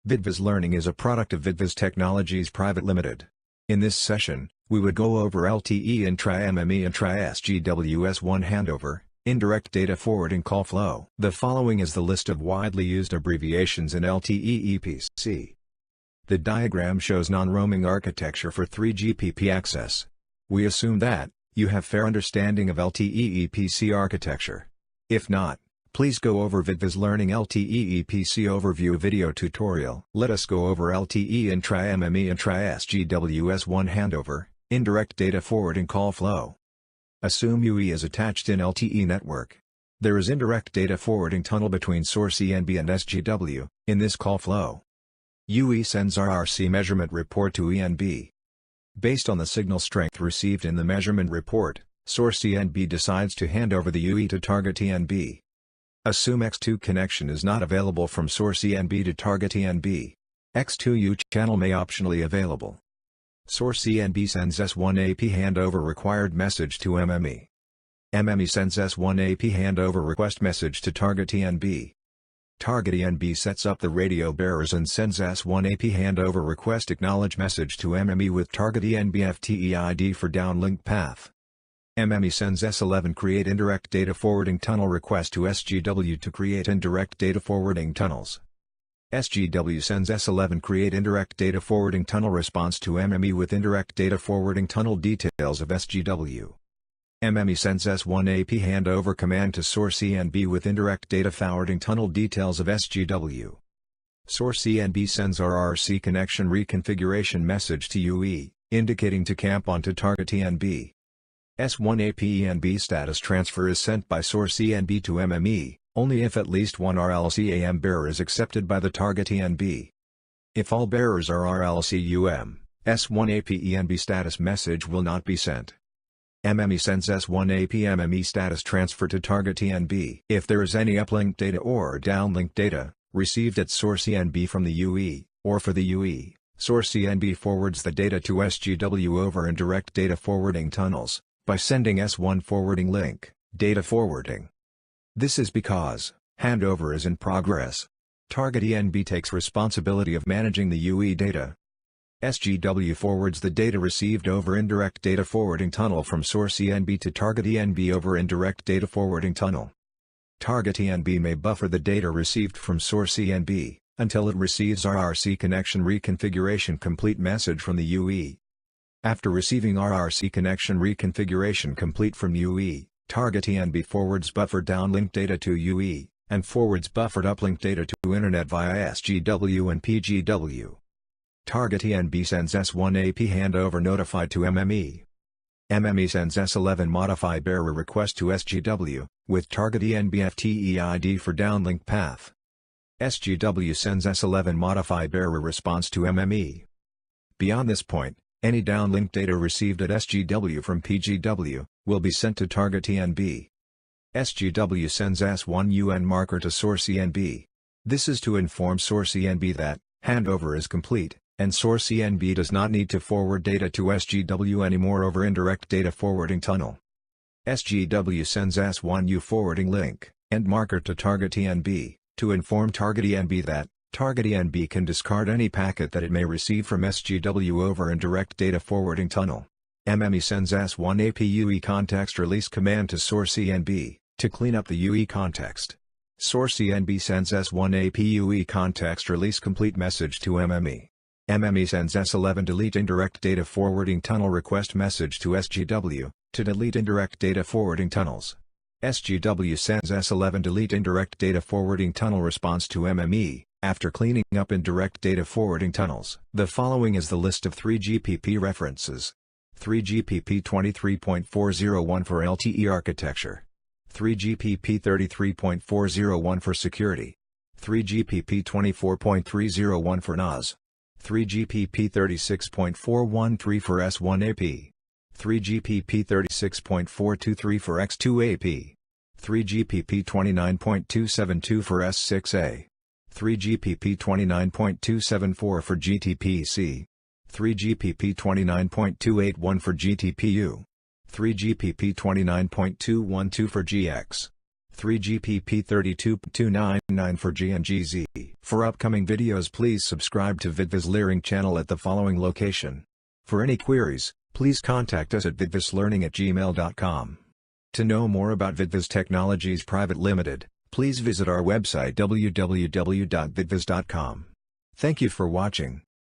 Vidvas Learning is a product of Vidvas Technologies Private Limited. In this session, we would go over LTE Intra MME Intra SGW S1 Handover, Indirect Data Forwarding Call Flow. The following is the list of widely used abbreviations in LTE EPC. The diagram shows non-roaming architecture for 3GPP access. We assume that you have fair understanding of LTE EPC architecture. If not, please go over Vidvas Learning LTE EPC Overview video tutorial. Let us go over LTE Intra MME Intra SGW S1 Handover, Indirect Data Forwarding Call Flow. Assume UE is attached in LTE network. There is indirect data forwarding tunnel between source ENB and SGW, in this call flow. UE sends RRC measurement report to ENB. Based on the signal strength received in the measurement report, source ENB decides to hand over the UE to target ENB. Assume X2 connection is not available from source ENB to target ENB. X2U channel may optionally available. Source ENB sends S1 AP handover required message to MME. MME sends S1 AP handover request message to target ENB. Target ENB sets up the radio bearers and sends S1 AP handover request acknowledge message to MME with target ENB LTE ID for downlink path. MME sends S11 create indirect data forwarding tunnel request to SGW to create indirect data forwarding tunnels. SGW sends S11 create indirect data forwarding tunnel response to MME with indirect data forwarding tunnel details of SGW. MME sends S1 AP handover command to source ENB with indirect data forwarding tunnel details of SGW. Source ENB sends RRC connection reconfiguration message to UE, indicating to camp onto target ENB. S1 AP ENB status transfer is sent by source ENB to MME, only if at least one RLC-AM bearer is accepted by the target ENB. If all bearers are RLC-UM, S1 AP ENB status message will not be sent. MME sends S1 AP MME status transfer to target ENB. If there is any uplink data or downlink data, received at source ENB from the UE, or for the UE, source ENB forwards the data to SGW over indirect data forwarding tunnels, by sending S1 forwarding link, data forwarding. This is because handover is in progress. Target ENB takes responsibility of managing the UE data. SGW forwards the data received over indirect data forwarding tunnel from source ENB to target ENB over indirect data forwarding tunnel. Target ENB may buffer the data received from source ENB, until it receives RRC connection reconfiguration complete message from the UE. After receiving RRC connection reconfiguration complete from UE, target ENB forwards buffered downlink data to UE, and forwards buffered uplink data to Internet via SGW and PGW. Target ENB sends S1 AP handover notified to MME. MME sends S11 modify bearer request to SGW, with target ENB LTE ID for downlink path. SGW sends S11 modify bearer response to MME. Beyond this point, any downlink data received at SGW from PGW, will be sent to target ENB. SGW sends S1 UN marker to source ENB. This is to inform source ENB that, handover is complete, and source ENB does not need to forward data to SGW anymore over indirect data forwarding tunnel. SGW sends S1U forwarding link, and marker to target ENB, to inform target ENB that, target ENB can discard any packet that it may receive from SGW over indirect data forwarding tunnel. MME sends S1 AP UE context release command to source ENB, to clean up the UE context. Source ENB sends S1 AP UE context release complete message to MME. MME sends S11 delete indirect data forwarding tunnel request message to SGW, to delete indirect data forwarding tunnels. SGW sends S11 delete indirect data forwarding tunnel response to MME, after cleaning up indirect data forwarding tunnels. The following is the list of 3GPP references. 3GPP 23.401 for LTE architecture. 3GPP 33.401 for security. 3GPP 24.301 for NAS. 3GPP 36.413 for S1 AP. 3GPP 36.423 for X2 AP. 3GPP 29.272 for S6A. 3GPP 29.274 for GTPC. 3GPP 29.281 for GTPU. 3GPP 29.212 for GX. 3GPP32299 for G and GZ. For upcoming videos, please subscribe to Vidvas Learning channel at the following location. For any queries, please contact us at vidvaslearning@gmail.com. To know more about Vidvas Technologies Private Limited, please visit our website www.vidvas.com. Thank you for watching.